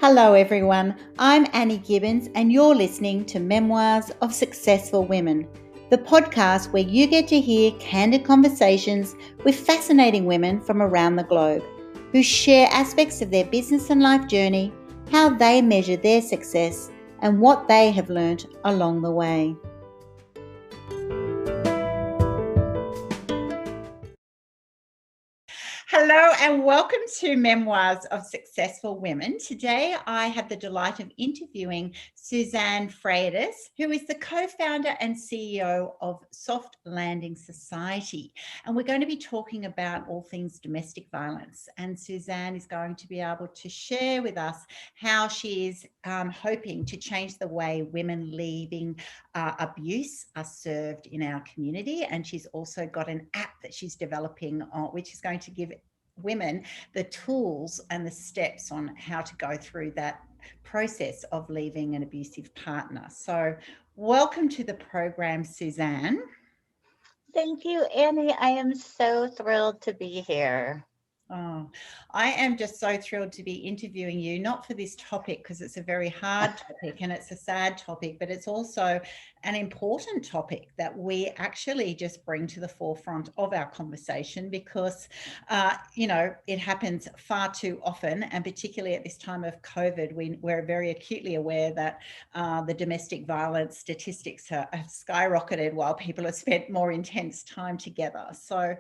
Hello everyone, I'm Annie Gibbins and you're listening to Memoirs of Successful Women, the podcast where you get to hear candid conversations with fascinating women from around the globe who share aspects of their business and life journey, how they measure their success and what they have learnt along the way. Hello and welcome to Memoirs of Successful Women. Today I have the delight of interviewing Suzanne Freyjadis, who is the co-founder and CEO of Soft Landing Society. And we're going to be talking about all things domestic violence. And Suzanne is going to be able to share with us how she is hoping to change the way women leaving abuse are served in our community. And she's also got an app that she's developing, which is going to give women the tools and the steps on how to go through that process of leaving an abusive partner. So welcome to the program, Suzanne. Thank you, Annie. I am so thrilled to be here. Oh, I am just so thrilled to be interviewing you, not for this topic because it's a very hard topic and it's a sad topic, but it's also an important topic that we actually just bring to the forefront of our conversation because, it happens far too often. And particularly at this time of COVID, we're very acutely aware that the domestic violence statistics have skyrocketed while people have spent more intense time together. So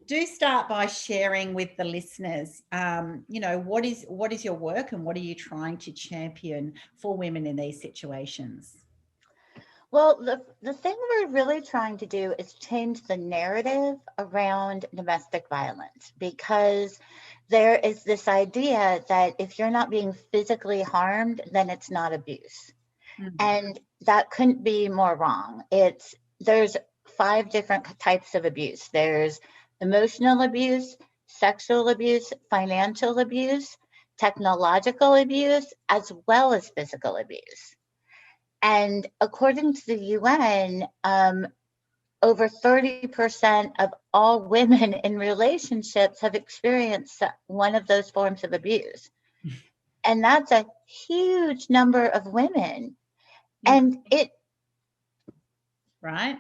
do start by sharing with the listeners, what is your work and what are you trying to champion for women in these situations? Well, the thing we're really trying to do is change the narrative around domestic violence because there is this idea that if you're not being physically harmed, then it's not abuse. Mm-hmm. And that couldn't be more wrong. There's 5 different types of abuse. There's emotional abuse, sexual abuse, financial abuse, technological abuse, as well as physical abuse. And according to the UN, over 30% of all women in relationships have experienced one of those forms of abuse. And that's a huge number of women. And Right.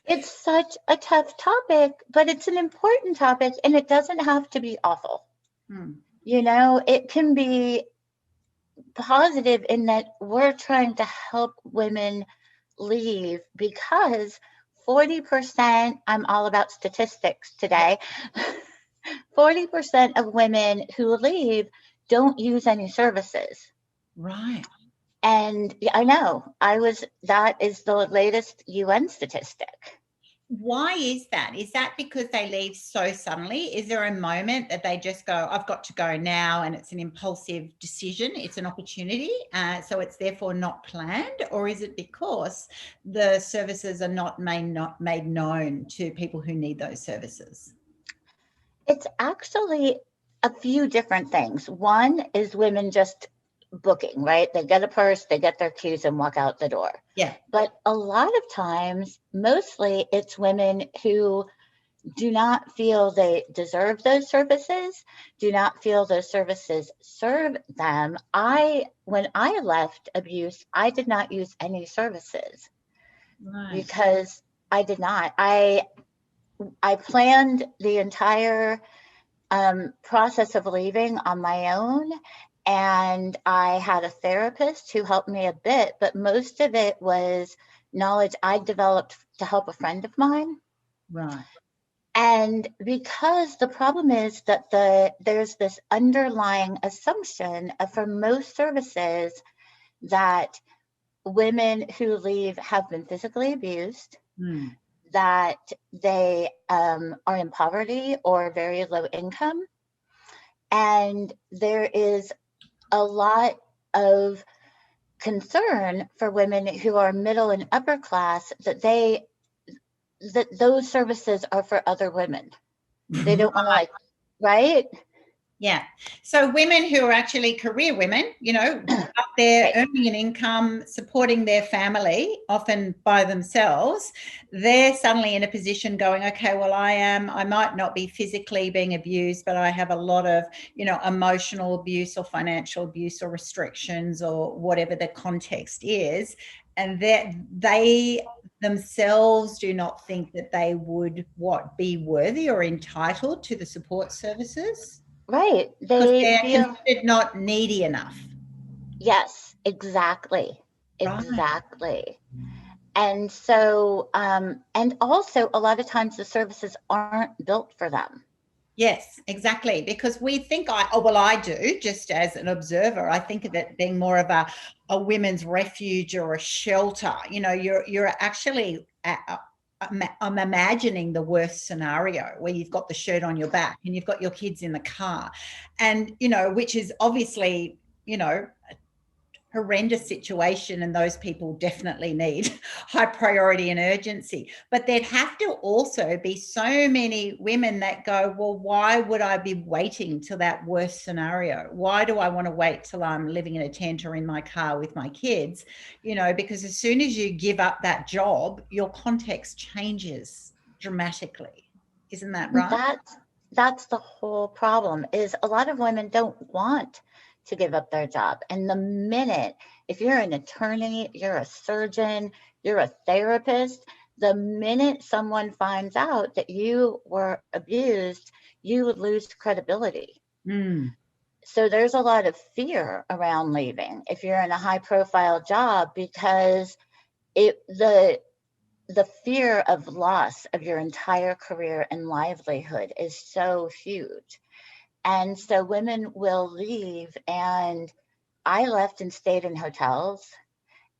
It's such a tough topic, but it's an important topic and it doesn't have to be awful. It can be positive in that we're trying to help women leave because 40%, I'm all about statistics today, 40% of women who leave don't use any services. Right. And I know, that is the latest UN statistic. Why is that? Is that because they leave so suddenly? Is there a moment that they just go, I've got to go now, and it's an impulsive decision, it's an opportunity, so it's therefore not planned? Or is it because the services are not made known to people who need those services? It's actually a few different things. One is women just booking, right? They get a purse, they get their keys and walk out the door. Yeah. But a lot of times, mostly it's women who do not feel they deserve those services, do not feel those services serve them. When I left abuse, I did not use any services. Right. Because I did not. I planned the entire process of leaving on my own. And I had a therapist who helped me a bit, but most of it was knowledge I developed to help a friend of mine. Right. And because the problem is that there's this underlying assumption for most services that women who leave have been physically abused, that they are in poverty or very low income. And there is a lot of concern for women who are middle and upper class that those services are for other women. They don't want to right? Yeah. So women who are actually career women, up there Right. earning an income, supporting their family, often by themselves, they're suddenly in a position going, okay, well, I might not be physically being abused, but I have a lot of, emotional abuse or financial abuse or restrictions or whatever the context is. And that they themselves do not think that they would be worthy or entitled to the support services. Right. Because They they're feel, considered not needy enough. yes, exactly. Right. Exactly. And so, and also a lot of times the services aren't built for them. Yes, exactly. Because we think I do, just as an observer, I think of it being more of a women's refuge or a shelter. You're actually I'm imagining the worst scenario where you've got the shirt on your back and you've got your kids in the car, and which is obviously, horrendous situation, and those people definitely need high priority and urgency. But there'd have to also be so many women that go, well, why would I be waiting till that worst scenario? Why do I want to wait till I'm living in a tent or in my car with my kids? Because as soon as you give up that job, your context changes dramatically. Isn't that right? That's the whole problem, is a lot of women don't want to give up their job. And the minute, if you're an attorney, you're a surgeon, you're a therapist, the minute someone finds out that you were abused, you would lose credibility. Mm. So there's a lot of fear around leaving if you're in a high profile job, because the fear of loss of your entire career and livelihood is so huge. And so women will leave, and I left and stayed in hotels,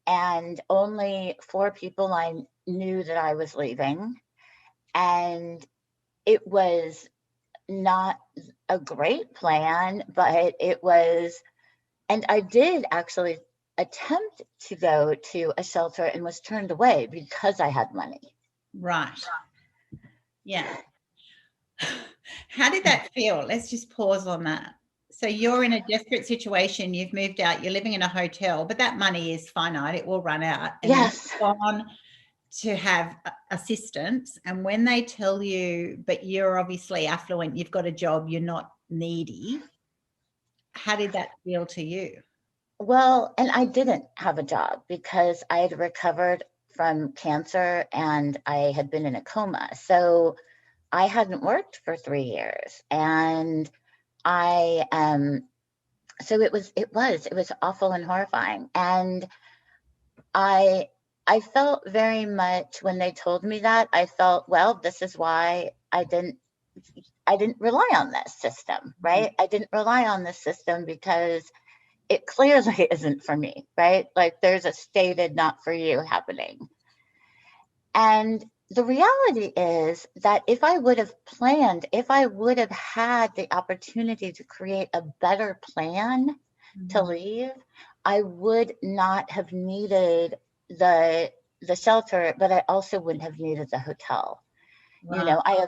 and only 4 people I knew that I was leaving. And it was not a great plan, but it was, and I did actually attempt to go to a shelter and was turned away because I had money. Right. Yeah. How did that feel? Let's just pause on that. So you're in a desperate situation, you've moved out, you're living in a hotel, but that money is finite, it will run out. And then Yes. you've gone to have assistance. And when they tell you, but you're obviously affluent, you've got a job, you're not needy, how did that feel to you? Well, and I didn't have a job because I had recovered from cancer and I had been in a coma. So I hadn't worked for 3 years. And I so it was awful and horrifying. And I I felt very much, when they told me that, I felt, well, this is why I didn't rely on this system, right? I didn't rely on this system because it clearly isn't for me, right? Like there's a stated not for you happening. And the reality is that if I would have planned, if I would have had the opportunity to create a better plan to leave, I would not have needed the shelter, but I also wouldn't have needed the hotel. Wow. I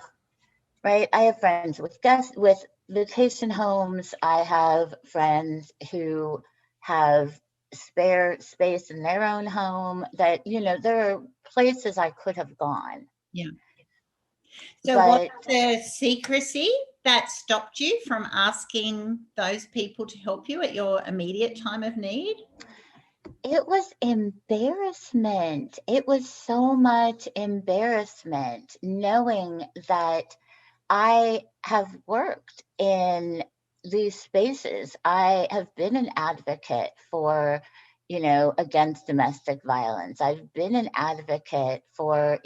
have friends with with vacation homes. I have friends who have spare space in their own home, that, there are places I could have gone. Yeah. So what's But the secrecy that stopped you from asking those people to help you at your immediate time of need? it was embarrassment. It was so much embarrassment knowing that I have worked in these spaces. I have been an advocate for, against domestic violence. I've been an advocate for,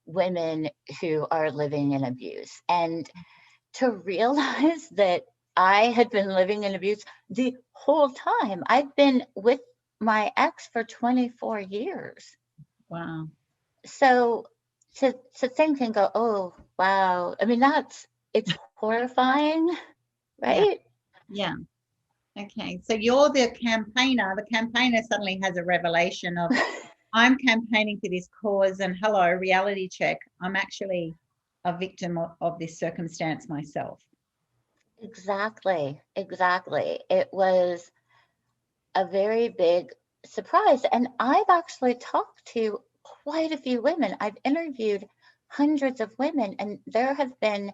women who are living in abuse. And to realize that I had been living in abuse the whole time. I've been with my ex for 24 years. Wow. So to think and go, oh wow. I mean, it's horrifying, Yeah. right? Yeah. Okay. So you're the campaigner. The campaigner suddenly has a revelation of, I'm campaigning for this cause, and hello, reality check. I'm actually a victim of this circumstance myself. Exactly. Exactly. It was a very big surprise. And I've actually talked to quite a few women. I've interviewed hundreds of women, and there have been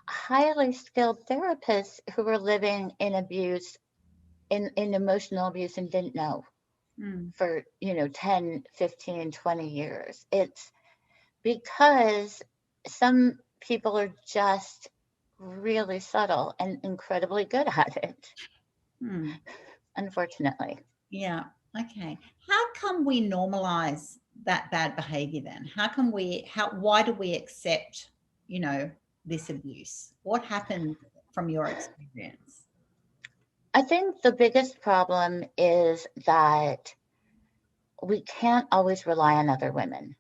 highly skilled therapists who were living in abuse, in emotional abuse, and didn't know for, 10, 15, 20 years. It's because some people are just really subtle and incredibly good at it, unfortunately. Yeah. Okay. How come we normalize that bad behavior then? Why do we accept, this abuse? What happened from your experience? I think the biggest problem is that we can't always rely on other women.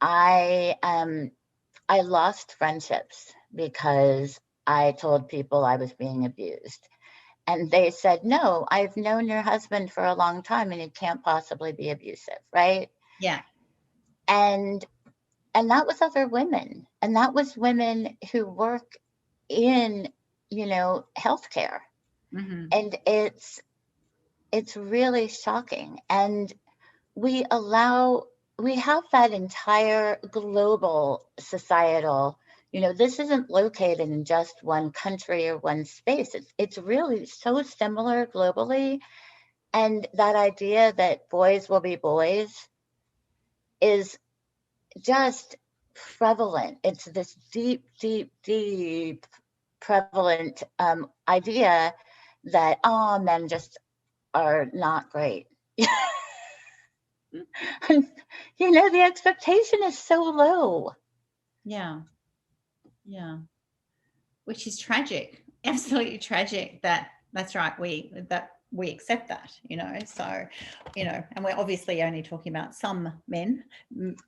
I lost friendships because I told people I was being abused. And they said, "No, I've known your husband for a long time and he can't possibly be abusive," right? Yeah. And that was other women. And that was women who work in, healthcare. And it's really shocking. And we have that entire global societal, this isn't located in just one country or one space. It's really so similar globally. And that idea that boys will be boys is just prevalent. It's this deep, deep, deep prevalent idea that, oh, men just are not great. And, the expectation is so low. Yeah. Yeah. Which is tragic. Absolutely tragic. That's right. We accept that, so, and we're obviously only talking about some men,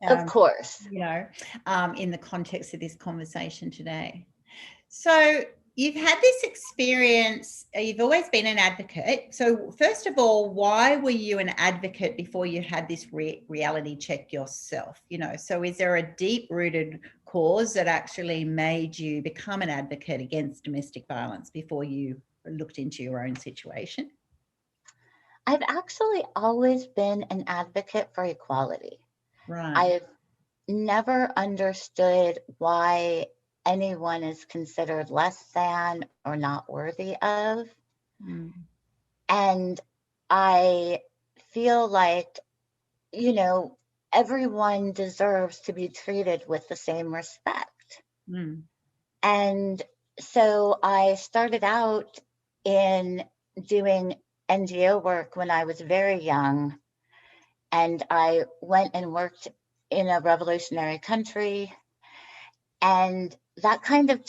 Of course. in the context of this conversation today. So you've had this experience, you've always been an advocate. So first of all, why were you an advocate before you had this reality check yourself? So is there a deep-rooted cause that actually made you become an advocate against domestic violence before you looked into your own situation? I've actually always been an advocate for equality. Right. I've never understood why anyone is considered less than or not worthy of. And I feel like, everyone deserves to be treated with the same respect. And so I started out in doing NGO work when I was very young. And I went and worked in a revolutionary country. And that kind of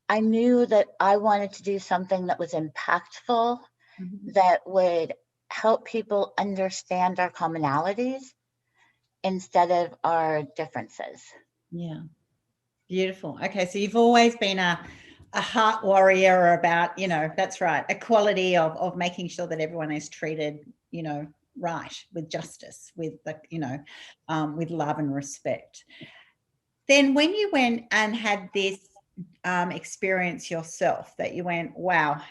I knew that I wanted to do something that was impactful, that would help people understand our commonalities instead of our differences. Yeah. Beautiful. Okay. So you've always been a heart warrior about, that's right, equality of making sure that everyone is treated, right, with justice, with with love and respect. Then when you went and had this experience yourself, that you went, wow,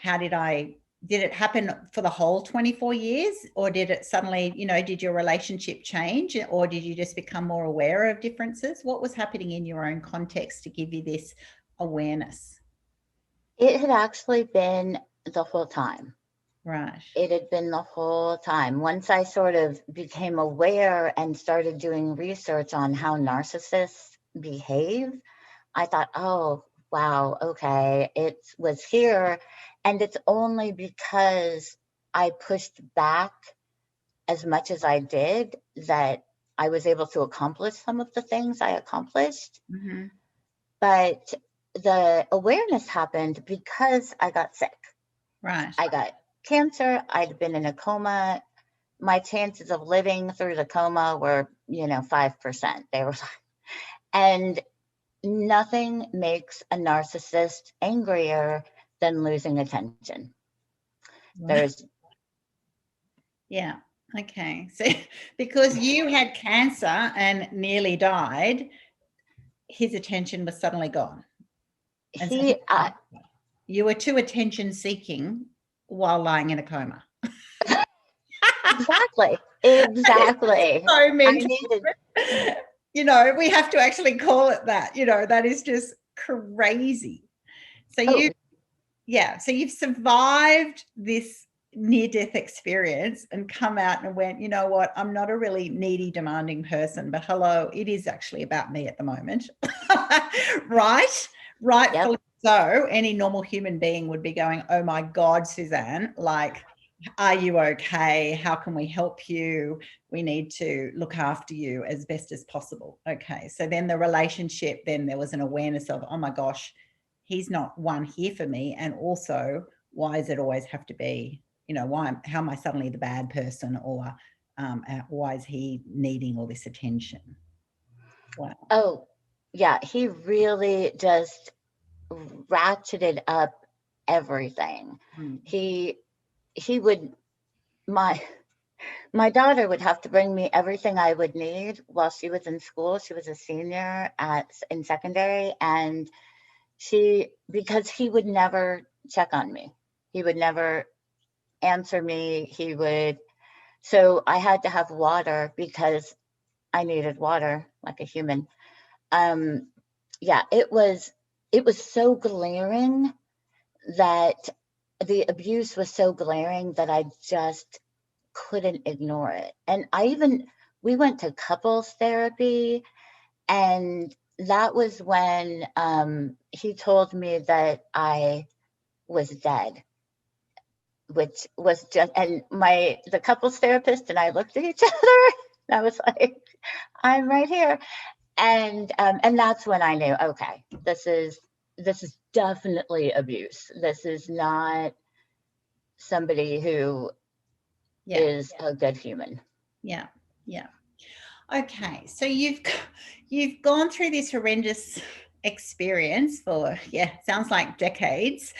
did it happen for the whole 24 years, or did it suddenly, did your relationship change, or did you just become more aware of differences? What was happening in your own context to give you this awareness? It had actually been the whole time. Right. It had been the whole time. Once I sort of became aware and started doing research on how narcissists behave, I thought, oh, wow, okay, it was here. And it's only because I pushed back as much as I did that I was able to accomplish some of the things I accomplished. But the awareness happened because I got sick. Right. I got cancer. I'd been in a coma. My chances of living through the coma were, 5%. They were, and nothing makes a narcissist angrier than losing attention. Yeah. Okay. So because you had cancer and nearly died, his attention was suddenly gone. You were too attention seeking while lying in a coma. Exactly. Exactly. So I mental. needed, We have to actually call it that. That is just crazy. So oh, so you've survived this near-death experience and come out and went, you know what, I'm not a really needy, demanding person, but hello, it is actually about me at the moment. Right? Rightfully yep. so. Any normal human being would be going, oh my God, Suzanne, like, are you okay? How can we help you? We need to look after you as best as possible. Okay. So then the relationship, then there was an awareness of, oh my gosh, he's not one here for me. And also, why does it always have to be, how am I suddenly the bad person, or why is he needing all this attention? Wow. Oh, yeah. He really just ratcheted up everything. Mm. He would, my daughter would have to bring me everything I would need while she was in school. She was a senior in secondary, and because he would never check on me. He would never answer me. So I had to have water because I needed water like a human. Yeah, it was so glaring that the abuse was so glaring that I just couldn't ignore it. And we went to couples therapy, and that was when he told me that I was dead, which was just, and the couples therapist and I looked at each other, and I was like, I'm right here. And that's when I knew, okay, this is definitely abuse. This is not somebody who is a good human. Yeah. Yeah. Okay. So you've gone through this horrendous experience for, sounds like decades.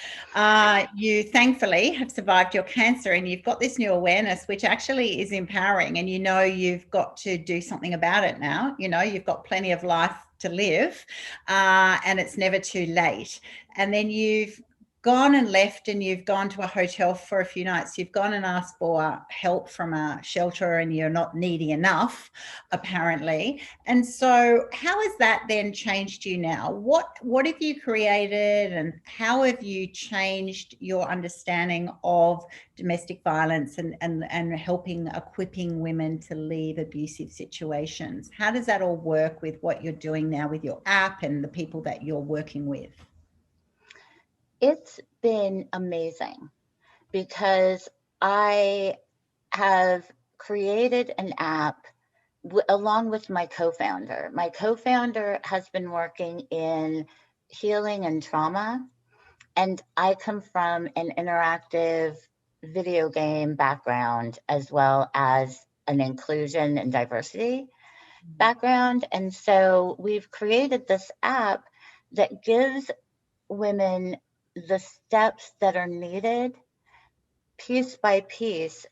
You thankfully have survived your cancer, and you've got this new awareness, which actually is empowering, and you've got to do something about it now. You've got plenty of life to live, and it's never too late. And then you've gone and left, and you've gone to a hotel for a few nights. You've gone and asked for help from a shelter, and you're not needy enough, apparently. And so how has that then changed you now? What have you created, and how have you changed your understanding of domestic violence and equipping women to leave abusive situations? How does that all work with what you're doing now with your app and the people that you're working with? It's been amazing because I have created an app along with my co-founder. My co-founder has been working in healing and trauma, and I come from an interactive video game background as well as an inclusion and diversity background. And so we've created this app that gives women the steps that are needed piece by piece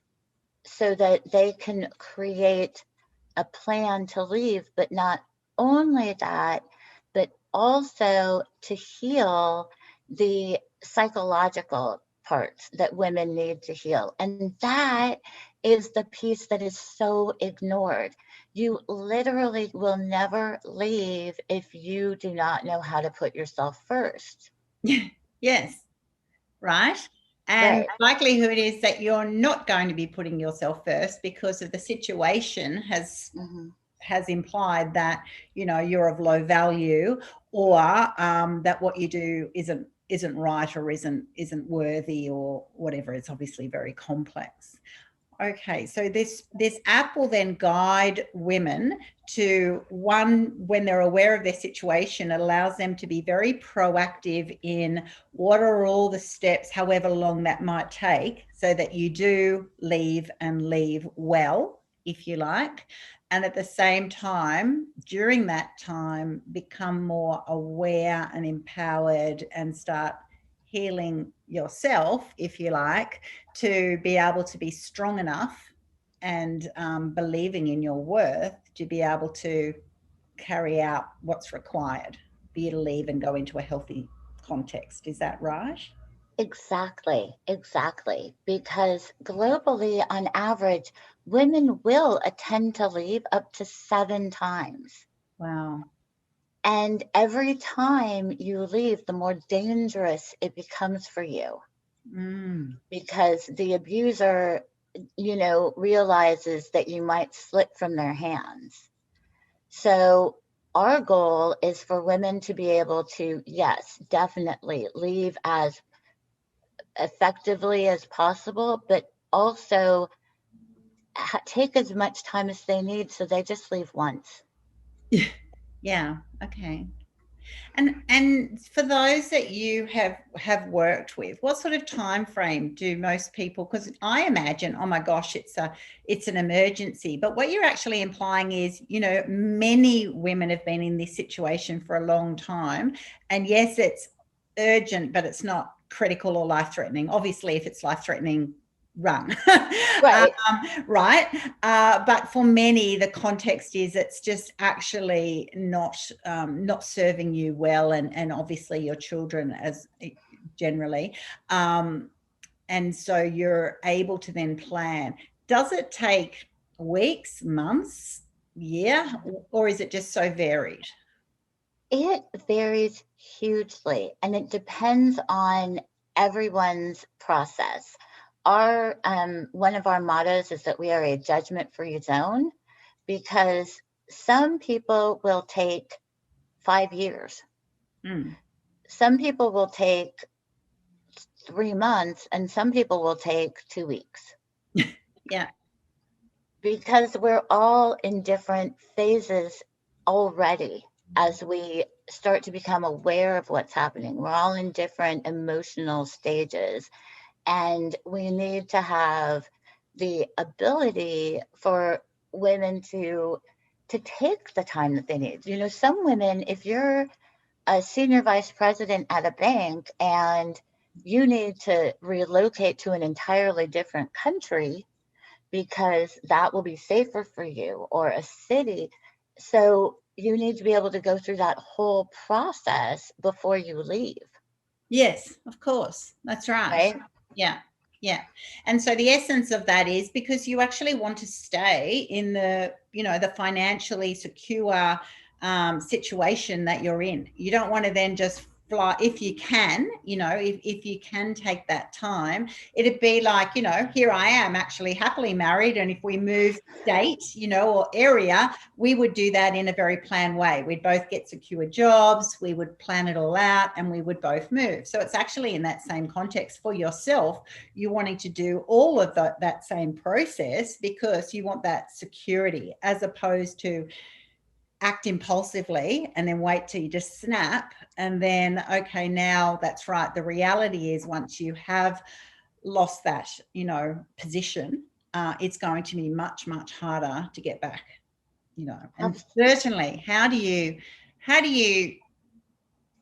so that they can create a plan to leave, but not only that, but also to heal the psychological parts that women need to heal. And that is the piece that is so ignored. You literally will never leave if you do not know how to put yourself first. Yes. Right. And Right. the likelihood is that you're not going to be putting yourself first because of the situation has implied that you're of low value, or that what you do isn't right, or isn't worthy, or whatever. It's obviously very complex. Okay, so this app will then guide women to, one, when they're aware of their situation, it allows them to be very proactive in what are all the steps, however long that might take, so that you do leave, and leave well, if you like. And at the same time, during that time, become more aware and empowered, and start healing yourself, if you like, to be able to be strong enough and believing in your worth to be able to carry out what's required for you to leave and go into a healthy context. Is that right? Exactly, exactly. Because globally, on average, women will attend to leave up to 7 times. Wow. And every time you leave, the more dangerous it becomes for you Mm. because the abuser, realizes that you might slip from their hands. So our goal is for women to be able to, yes, definitely leave as effectively as possible, but also take as much time as they need so they just leave once. Yeah. Okay. And for those that you have worked with, what sort of time frame do most people? Because I imagine, oh my gosh, it's an emergency. But what you're actually implying is, many women have been in this situation for a long time, and yes, it's urgent, but it's not critical or life threatening. Obviously, if it's life threatening, run. Right. Right. But for many, the context is it's just actually not serving you well, and obviously your children as generally. And so you're able to then plan. Does it take weeks, months, year, or is it just so varied? It varies hugely and it depends on everyone's process. Our one of our mottos is that we are a judgment-free zone because some people will take 5 years. Mm. Some people will take 3 months and some people will take 2 weeks Yeah. because we're all in different phases already as we start to become aware of what's happening. We're all in different emotional stages, and we need to have the ability for women to take the time that they need. Some women, if you're a senior vice president at a bank and you need to relocate to an entirely different country because that will be safer for you, or a city. So you need to be able to go through that whole process before you leave, Yes, of course. That's right. right? Yeah. Yeah. And so the essence of that is because you actually want to stay in the financially secure situation that you're in. You don't want to then just fly if you can, if you can take that time. It'd be like, here I am actually happily married. And if we move state, or area, we would do that in a very planned way. We'd both get secure jobs, we would plan it all out, and we would both move. So it's actually in that same context for yourself, you wanting to do all of that same process because you want that security, as opposed to act impulsively and then wait till you just snap. And then, okay, now that's right. The reality is once you have lost that, position, it's going to be much, much harder to get back. And certainly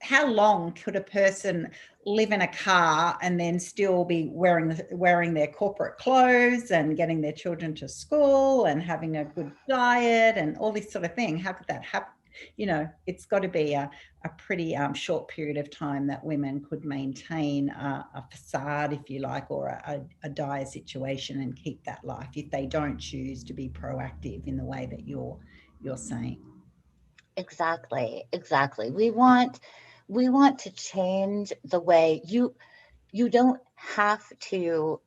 how long could a person live in a car and then still be wearing their corporate clothes and getting their children to school and having a good diet and all this sort of thing? How could that happen? It's got to be a pretty short period of time that women could maintain a facade, if you like, or a dire situation and keep that life if they don't choose to be proactive in the way that you're saying. Exactly, exactly. We want to change the way you don't have to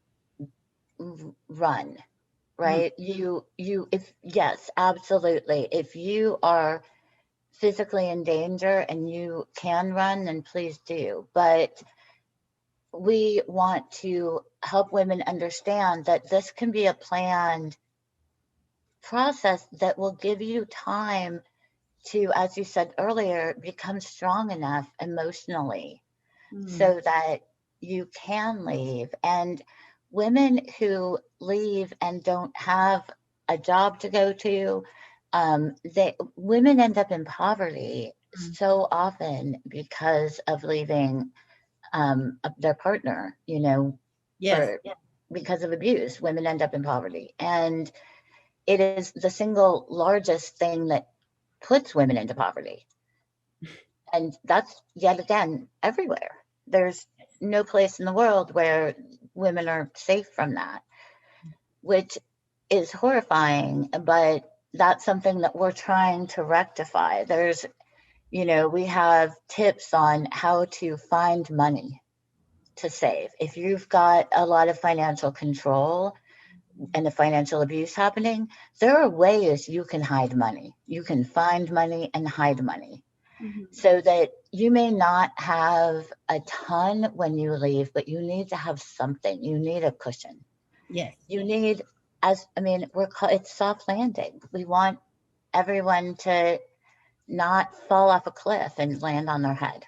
run, Mm. right? If yes, absolutely. If you are physically in danger and you can run, then please do. But we want to help women understand that this can be a planned process that will give you time to, as you said earlier, become strong enough emotionally Mm. so that you can leave. And women who leave and don't have a job to go to, women end up in poverty Mm. so often because of leaving their partner, Yes. for because of abuse. Women end up in poverty, and it is the single largest thing that puts women into poverty. And that's yet again everywhere. There's no place in the world where women are safe from that, which is horrifying, but that's something that we're trying to rectify. There's, we have tips on how to find money to save. If you've got a lot of financial control and the financial abuse happening, there are ways you can hide money. You can find money and hide money, so that you may not have a ton when you leave, but you need to have something. You need a cushion. Yes. You need, it's soft landing. We want everyone to not fall off a cliff and land on their head.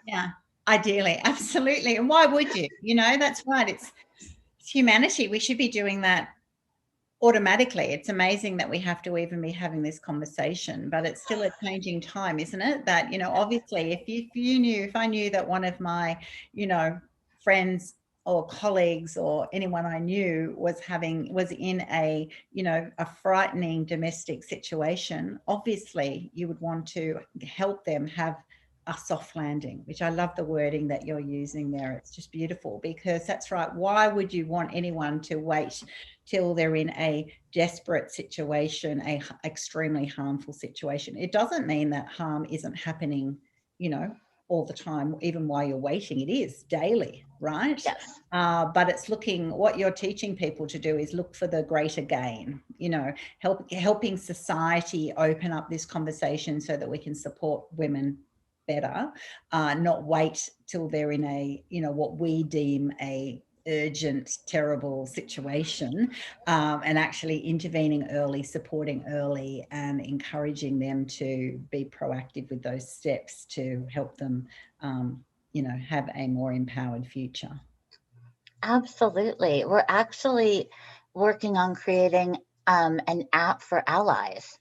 Yeah, ideally, absolutely. And why would you? That's right. It's humanity. We should be doing that automatically. It's amazing that we have to even be having this conversation, but it's still a changing time, isn't it? That, obviously if I knew that one of my, friends or colleagues or anyone I knew was in a, a frightening domestic situation, obviously you would want to help them have a soft landing, which I love the wording that you're using there. It's just beautiful, because that's right. Why would you want anyone to wait till they're in a desperate situation, a extremely harmful situation? It doesn't mean that harm isn't happening, all the time, even while you're waiting. It is daily, right? Yes. But it's what you're teaching people to do is look for the greater gain, helping society open up this conversation so that we can support women better, not wait till they're in a, what we deem a urgent, terrible situation, and actually intervening early, supporting early, and encouraging them to be proactive with those steps to help them, have a more empowered future. Absolutely. We're actually working on creating an app for allies,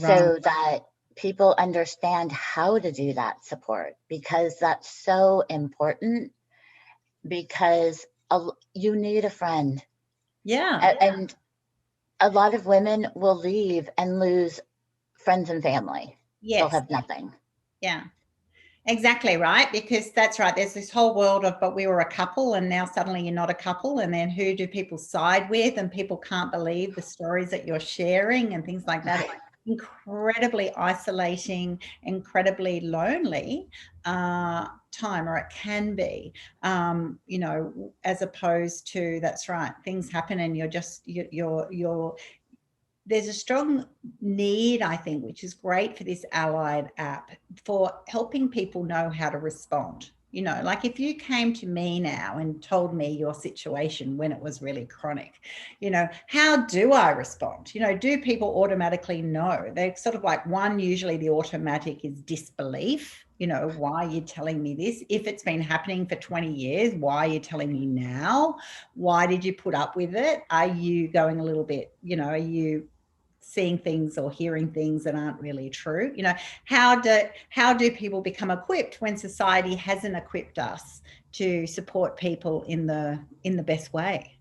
Right. so that people understand how to do that support, because that's so important, because you need a friend. Yeah. And a lot of women will leave and lose friends and family. Yes. They'll have nothing. Yeah. Exactly right, because that's right. There's this whole world of, but we were a couple and now suddenly you're not a couple. And then who do people side with? And people can't believe the stories that you're sharing and things like that. It's incredibly isolating, incredibly lonely time, or it can be, as opposed to, that's right, things happen and you're there's a strong need, I think, which is great for this allied app, for helping people know how to respond. Like if you came to me now and told me your situation when it was really chronic, how do I respond? Do people automatically know? They're sort of like, one, usually the automatic is disbelief. Why are you telling me this? If it's been happening for 20 years, why are you telling me now? Why did you put up with it? Are you going a little bit, are you seeing things or hearing things that aren't really true? How do people become equipped when society hasn't equipped us to support people in the best way?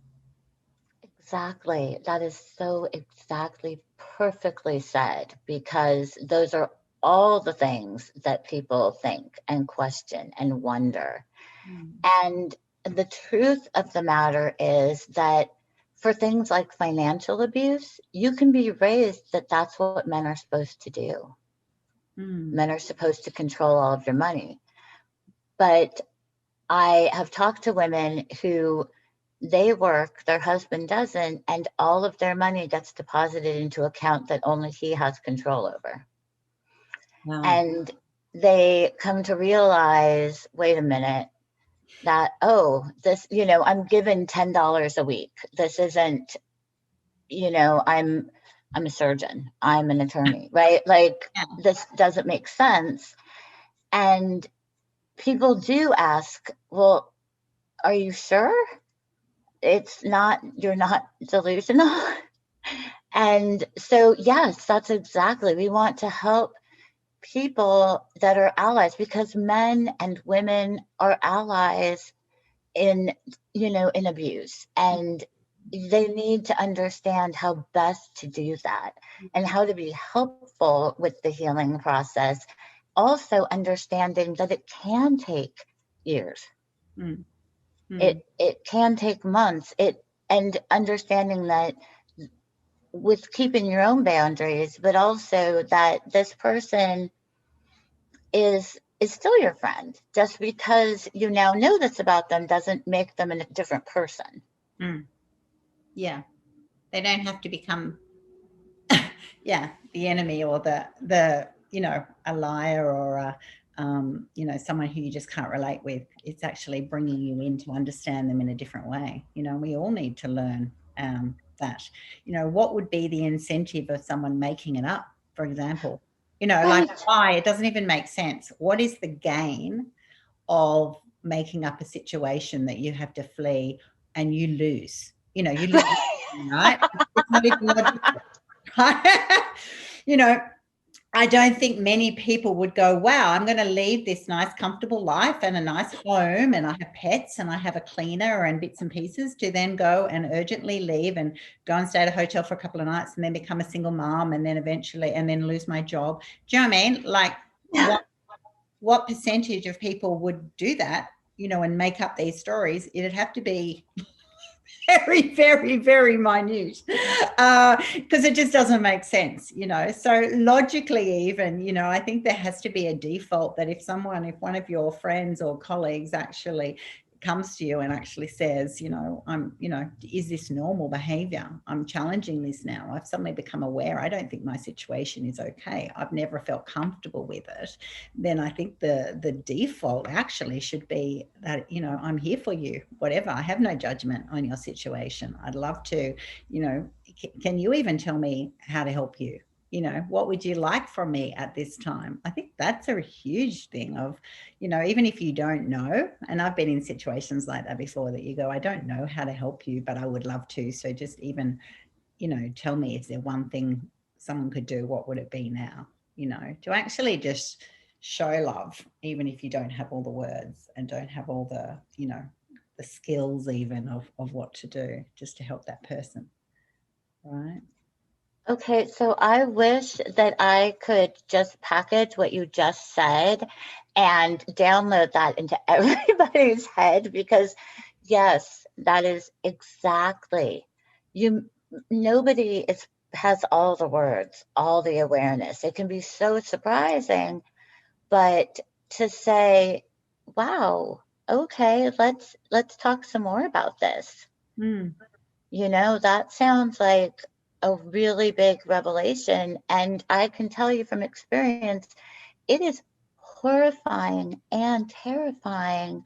Exactly. That is so exactly perfectly said, because those are all the things that people think and question and wonder. And the truth of the matter is that for things like financial abuse, you can be raised that that's what men are supposed to do. Men are supposed to control all of your money. But I have talked to women who, they work, their husband doesn't, and all of their money gets deposited into an account that only he has control over. Wow. And they come to realize, wait a minute, that, this, I'm given $10 a week. This isn't, I'm a surgeon, I'm an attorney, right? Like, this doesn't make sense. And people do ask, well, are you sure you're not delusional? And so, yes, that's exactly, we want to help people that are allies, because men and women are allies in abuse, and they need to understand how best to do that and how to be helpful with the healing process. Also understanding that it can take years. Mm. Mm. It can take months. And understanding that with keeping your own boundaries, but also that this person is still your friend. Just because you now know this about them doesn't make them a different person. Mm. Yeah, they don't have to become the enemy or the a liar or a someone who you just can't relate with. It's actually bringing you in to understand them in a different way. We all need to learn that. What would be the incentive of someone making it up, for example? Like, Right. why? It doesn't even make sense. What is the gain of making up a situation that you have to flee and you lose? You lose, right? It's not even logical. I don't think many people would go, wow, I'm going to leave this nice, comfortable life and a nice home, and I have pets and I have a cleaner and bits and pieces, to then go and urgently leave and go and stay at a hotel for a couple of nights and then become a single mom and then eventually and then lose my job. Do you know what I mean? Like, what percentage of people would do that, and make up these stories? It'd have to be very, very, very minute, because it just doesn't make sense, So logically, even, I think there has to be a default that if one of your friends or colleagues actually comes to you and actually says, is this normal behavior? I'm challenging this now. I've suddenly become aware. I don't think my situation is okay. I've never felt comfortable with it. Then I think the default actually should be that, I'm here for you, whatever. I have no judgment on your situation. I'd love to, can you even tell me how to help you? What would you like from me at this time? I think that's a huge thing of, even if you don't know, and I've been in situations like that before, that you go, I don't know how to help you, but I would love to. So just even, tell me, is there one thing someone could do? What would it be now? To actually just show love, even if you don't have all the words and don't have all the, the skills even of what to do, just to help that person. Right. Okay, so I wish that I could just package what you just said and download that into everybody's head, because yes, that is exactly, nobody has all the words, all the awareness. It can be so surprising, but to say, wow, okay, let's talk some more about this. Mm. That sounds like a really big revelation. And I can tell you from experience, it is horrifying and terrifying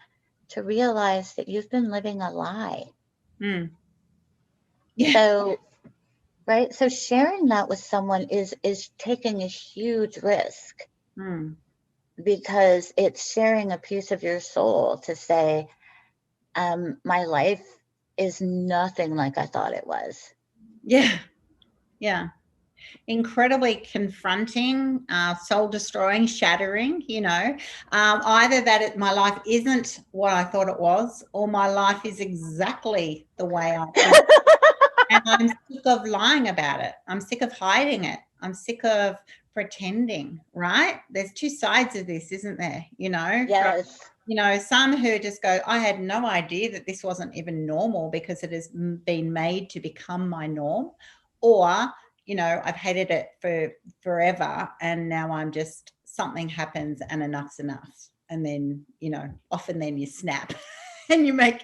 to realize that you've been living a lie. Mm. Yeah. So, right. So sharing that with someone is taking a huge risk, because it's sharing a piece of your soul to say, my life is nothing like I thought it was. Yeah. Yeah. Incredibly confronting, soul destroying, shattering, either that my life isn't what I thought it was, or my life is exactly the way I thought. And I'm sick of lying about it. I'm sick of hiding it. I'm sick of pretending, right? There's two sides of this, isn't there? Yes. Some who just go, I had no idea that this wasn't even normal because it has been made to become my norm. Or, I've hated it for forever, and now I'm just, something happens and enough's enough. And then, often then you snap and you make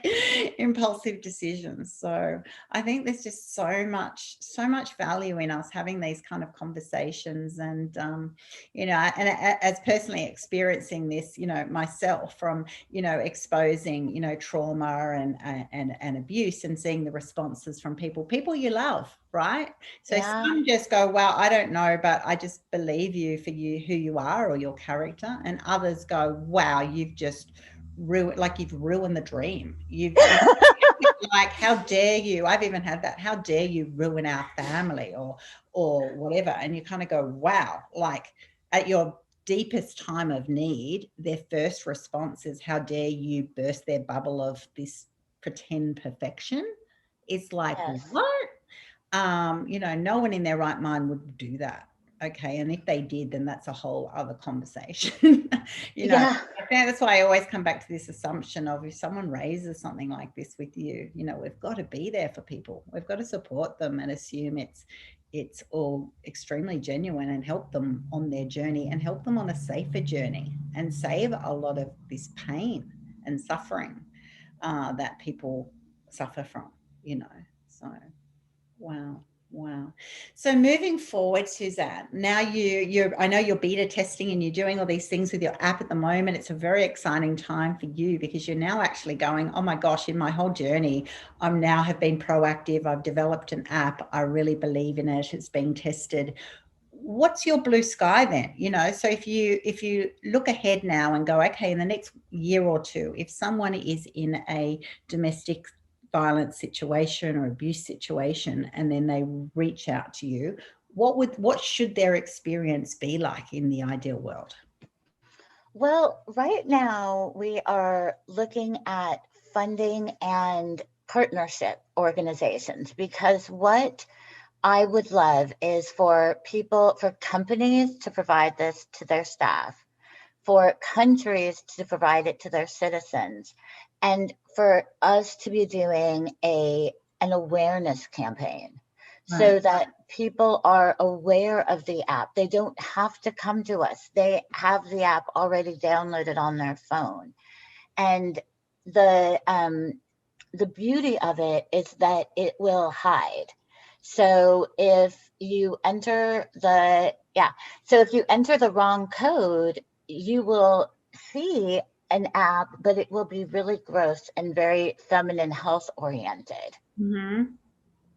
impulsive decisions. So I think there's just so much value in us having these kind of conversations. And, and as personally experiencing this, myself, from, exposing, trauma and abuse, and seeing the responses from people you love, right? So some just go, wow, I don't know, but I just believe you for who you are or your character. And others go, wow, you've just you've ruined the dream. You've like, how dare you? I've even had that. How dare you ruin our family or whatever? And you kind of go, wow, like at your deepest time of need, their first response is, how dare you burst their bubble of this pretend perfection? It's like, yes. What? No one in their right mind would do that. Okay, and if they did, then that's a whole other conversation. Yeah. I think that's why I always come back to this assumption of, if someone raises something like this with you, we've got to be there for people. We've got to support them and assume it's all extremely genuine, and help them on their journey, and help them on a safer journey, and save a lot of this pain and suffering that people suffer from. So wow. Wow. So moving forward, Suzanne, now I know you're beta testing and you're doing all these things with your app at the moment. It's a very exciting time for you, because you're now actually going, oh my gosh, in my whole journey, have been proactive. I've developed an app. I really believe in it. It's being tested. What's your blue sky then? So if you look ahead now and go, okay, in the next year or two, if someone is in a domestic violence situation or abuse situation, and then they reach out to you, what should their experience be like in the ideal world? Well, right now we are looking at funding and partnership organizations, because what I would love is for companies to provide this to their staff, for countries to provide it to their citizens, and for us to be doing an awareness campaign, so that people are aware of the app. They don't have to come to us. They have the app already downloaded on their phone. And the beauty of it is that it will hide. So if you enter the wrong code, you will see an app, but it will be really gross and very feminine, health oriented. Mm-hmm.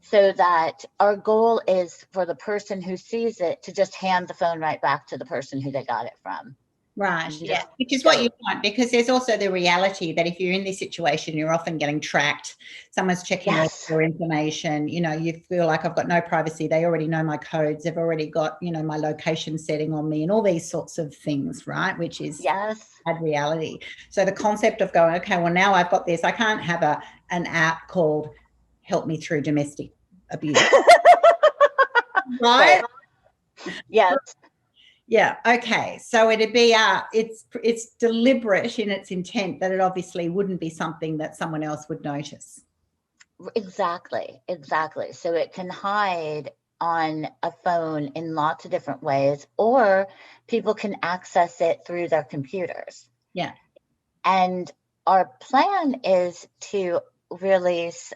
So that our goal is for the person who sees it to just hand the phone right back to the person who they got it from. Right. Yeah. Which is what you want, because there's also the reality that if you're in this situation, you're often getting tracked. Someone's checking all your information. You feel like, I've got no privacy. They already know my codes. They've already got, my location setting on me, and all these sorts of things, right? Which is bad reality. So the concept of going, okay, well, now I've got this. I can't have an app called Help Me Through Domestic Abuse. Right? Yes. Yeah. Okay. So it'd be it's deliberate in its intent, that it obviously wouldn't be something that someone else would notice. Exactly. So it can hide on a phone in lots of different ways, or people can access it through their computers. Yeah. And our plan is to release,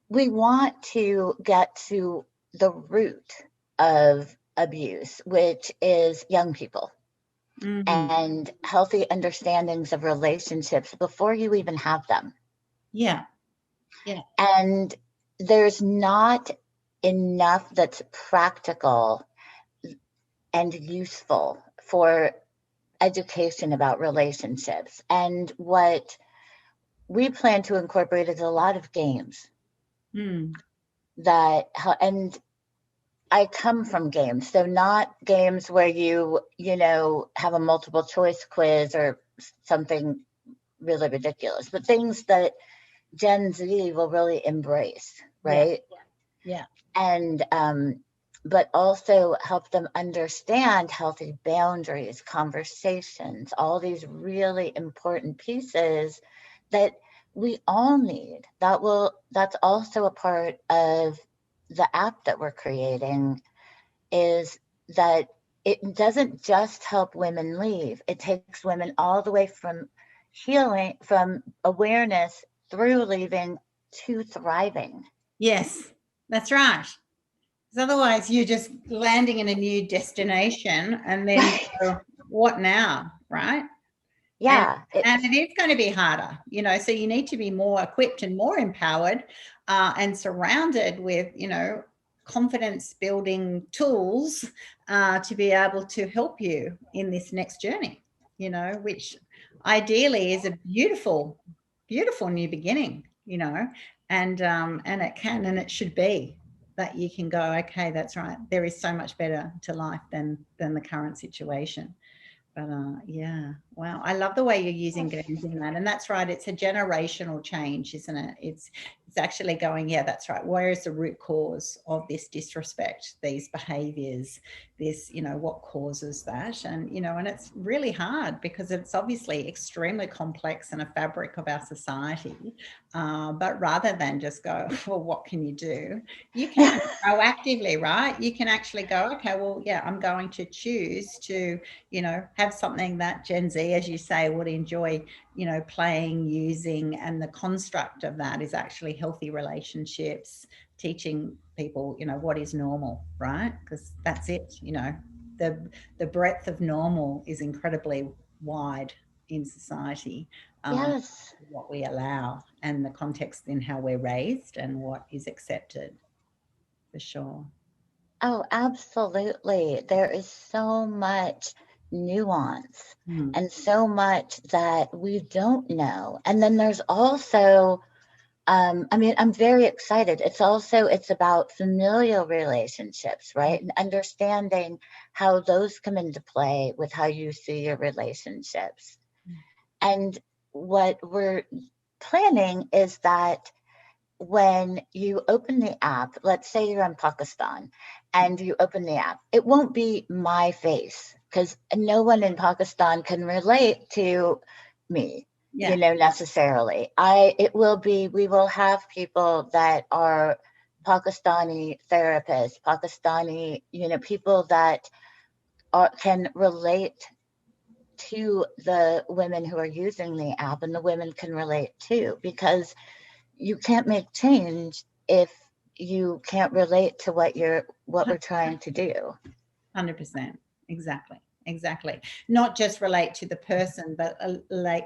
we want to get to the root of abuse, which is young people, and healthy understandings of relationships before you even have them. Yeah. Yeah. And there's not enough that's practical and useful for education about relationships. And what we plan to incorporate is a lot of games and I come from games, so not games where you have a multiple choice quiz or something really ridiculous, but things that Gen Z will really embrace, right? Yeah. And but also help them understand healthy boundaries, conversations, all these really important pieces that we all need. That's also a part of the app that we're creating, is that it doesn't just help women leave. It takes women all the way from healing, from awareness through leaving to thriving. Yes, that's right. Because otherwise you're just landing in a new destination, and then what now, right? Yeah. And it is going to be harder, so you need to be more equipped and more empowered and surrounded with, confidence building tools to be able to help you in this next journey, which ideally is a beautiful, beautiful new beginning, and it can, and it should be, that you can go, okay, that's right. There is so much better to life than the current situation. But yeah, Wow. I love the way you're using games in that. And that's right. It's a generational change, isn't it? It's actually going, yeah, that's right. Where is the root cause of this disrespect, these behaviors, this, what causes that? And, and it's really hard because it's obviously extremely complex and a fabric of our society. But rather than just go, well, what can you do? You can proactively, right? You can actually go, okay, well, yeah, I'm going to choose to, have something that Gen Z, as you say, would enjoy, playing, using, and the construct of that is actually healthy relationships, teaching people, what is normal, right? Because that's it, the breadth of normal is incredibly wide in society. Yes. What we allow and the context in how we're raised and what is accepted, for sure. Oh, absolutely. There is so much nuance Mm. and so much that we don't know. And then there's also, I mean, I'm very excited. It's about familial relationships, right? And understanding how those come into play with how you see your relationships. And what we're planning is that when you open the app, let's say you're in Pakistan and you open the app, it won't be my face because no one in Pakistan can relate to me, Yeah. necessarily. We will have people that are Pakistani therapists, Pakistani, people that can relate to the women who are using the app, and the women can relate too, because you can't make change if you can't relate to what we're trying to do. 100%. Exactly. Not just relate to the person, but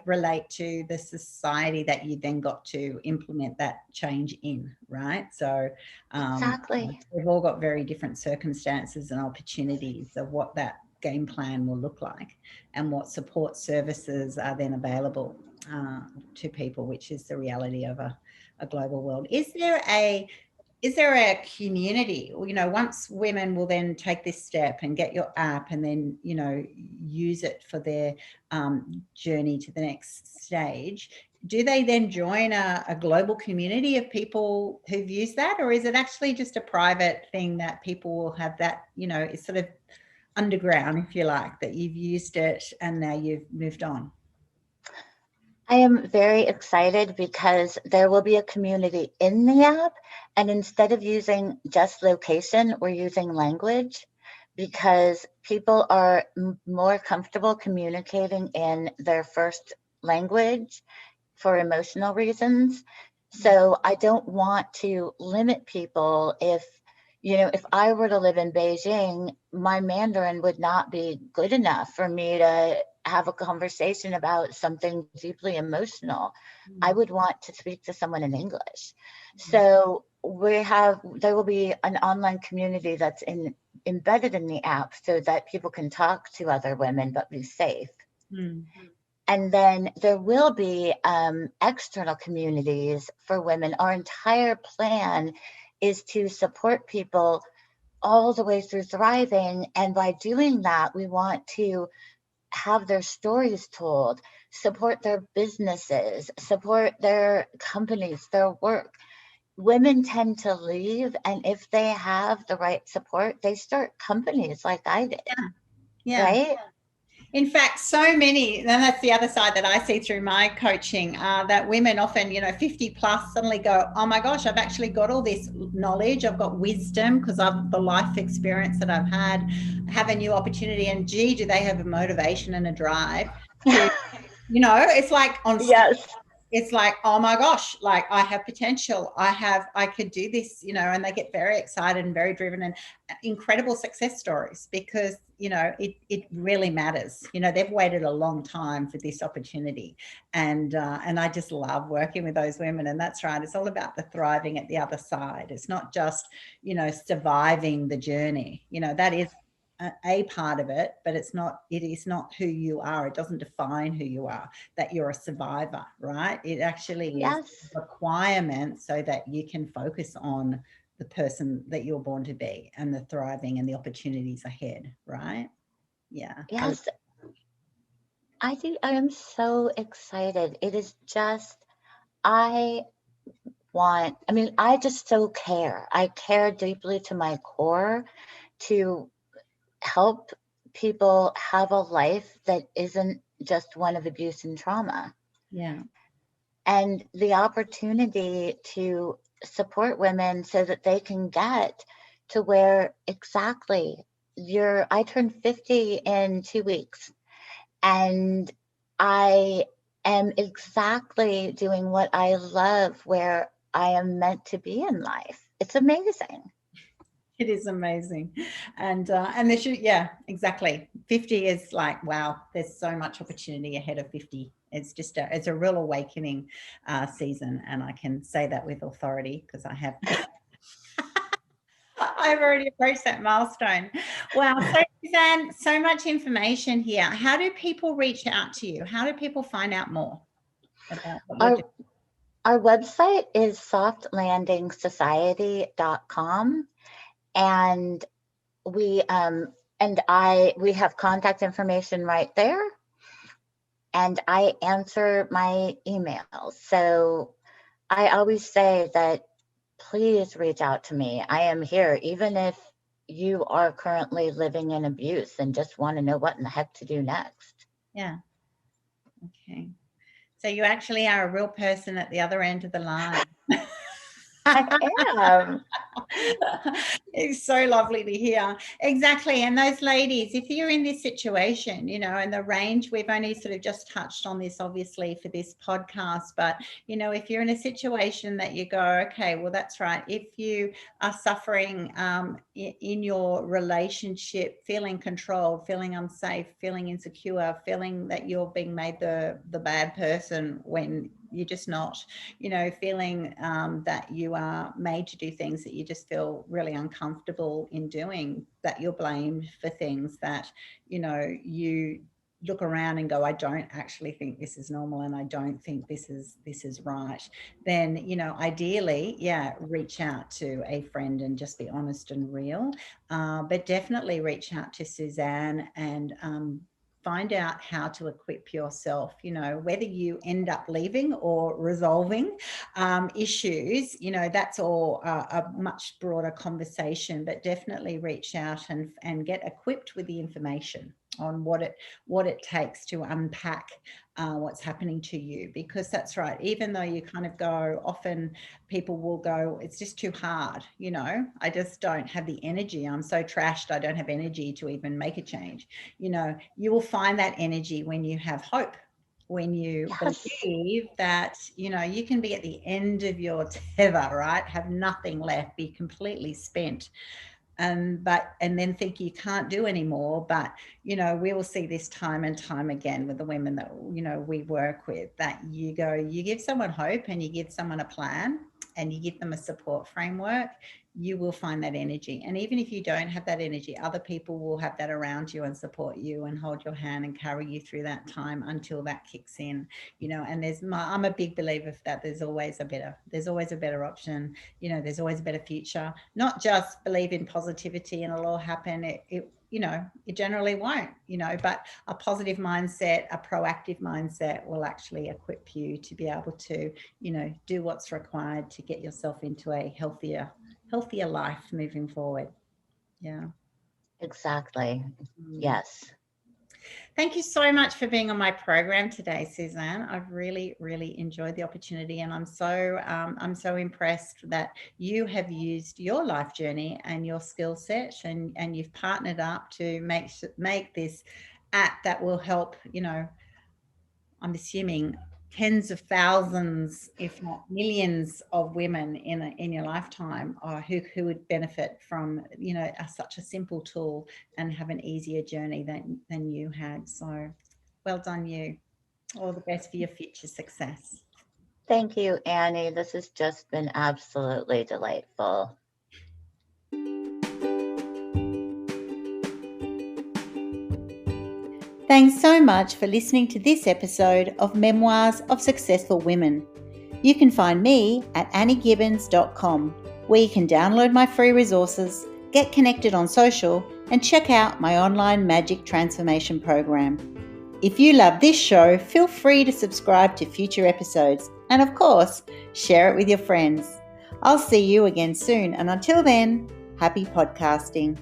relate to the society that you then got to implement that change in, right? So Exactly. we've all got very different circumstances and opportunities of what that game plan will look like and what support services are then available to people, which is the reality of a global world. Is there a community, once women will then take this step and get your app and then, use it for their journey to the next stage, do they then join a global community of people who've used that? Or is it actually just a private thing that people will have that, it's sort of underground, if you like, that you've used it and now you've moved on? I am very excited because there will be a community in the app, and instead of using just location, we're using language because people are more comfortable communicating in their first language for emotional reasons. So I don't want to limit people. If I were to live in Beijing, my Mandarin would not be good enough for me to have a conversation about something deeply emotional. I would want to speak to someone in English. So there will be an online community that's embedded in the app so that people can talk to other women but be safe. Mm. And then there will be external communities for women. Our entire plan is to support people all the way through thriving. And by doing that, we want to have their stories told, support their businesses, support their companies, their work. Women tend to leave, and if they have the right support, they start companies like I did. Yeah. Right? In fact, so many, and that's the other side that I see through my coaching, that women often, 50 plus suddenly go, oh my gosh, I've actually got all this knowledge, I've got wisdom because of the life experience that I've had, have a new opportunity, and gee, do they have a motivation and a drive to, it's like on Yes. it's like, oh my gosh, like I have potential. I could do this, and they get very excited and very driven and incredible success stories because, it really matters. They've waited a long time for this opportunity. And I just love working with those women. And that's right. It's all about the thriving at the other side. It's not just, surviving the journey. That is a part of it, but it is not who you are. It doesn't define who you are, that you're a survivor, right? It actually is Yes. a requirement so that you can focus on the person that you're born to be and the thriving and the opportunities ahead, right? Yeah. Yes. I am so excited. It is just, I I just so care. I care deeply to my core to help people have a life that isn't just one of abuse and trauma. Yeah. And the opportunity to support women so that they can get to where exactly I turned 50 in 2 weeks, and I am exactly doing what I love, where I am meant to be in life. It's amazing. It is amazing. And there should, yeah, exactly. 50 is like, wow, there's so much opportunity ahead of 50. It's just it's a real awakening season. And I can say that with authority because I have. I've already approached that milestone. Wow. So, Suzanne, so much information here. How do people reach out to you? How do people find out more about what you're doing? Our website is softlandingsociety.com, and we have contact information right there, and I answer my emails. So I always say that please reach out to me. I am here, even if you are currently living in abuse and just want to know what in the heck to do next. Yeah. Okay. So you actually are a real person at the other end of the line. I am. It's so lovely to hear. Exactly. And those ladies, if you're in this situation, and the range, we've only sort of just touched on this, obviously, for this podcast, but, if you're in a situation that you go, okay, well, that's right. If you are suffering in your relationship, feeling controlled, feeling unsafe, feeling insecure, feeling that you're being made the bad person when you're just not, feeling that you are made to do things that you just feel really uncomfortable in doing, that you're blamed for things that, you look around and go, I don't actually think this is normal, and I don't think this is right, then, ideally, reach out to a friend and just be honest and real. But definitely reach out to Suzanne and find out how to equip yourself, whether you end up leaving or resolving issues, that's all a much broader conversation, but definitely reach out and get equipped with the information on what it takes to unpack what's happening to you. Because that's right, even though you kind of go, often people will go, it's just too hard, I just don't have the energy, I'm so trashed, I don't have energy to even make a change. You will find that energy when you have hope, when you believe that, you can be at the end of your tether, right? Have nothing left, be completely spent. And then think you can't do anymore. But, we will see this time and time again with the women that, we work with, that you give someone hope and you give someone a plan and you give them a support framework, you will find that energy. And even if you don't have that energy, other people will have that around you and support you and hold your hand and carry you through that time until that kicks in, and I'm a big believer that there's always a better option, there's always a better future. Not just believe in positivity and it'll all happen. It generally won't, but a positive mindset, a proactive mindset will actually equip you to be able to, do what's required to get yourself into a healthier life moving forward. Yeah. Exactly. Yes. Thank you so much for being on my program today, Suzanne. I've really, really enjoyed the opportunity, and I'm so impressed that you have used your life journey and your skill set, and you've partnered up to make this app that will help, I'm assuming tens of thousands, if not millions, of women in your lifetime, or who would benefit from, such a simple tool and have an easier journey than you had. So well done, you. All the best for your future success. Thank you, Annie. This has just been absolutely delightful. Thanks so much for listening to this episode of Memoirs of Successful Women. You can find me at anniegibbins.com, where you can download my free resources, get connected on social, and check out my online magic transformation program. If you love this show, feel free to subscribe to future episodes and, of course, share it with your friends. I'll see you again soon, and until then, happy podcasting.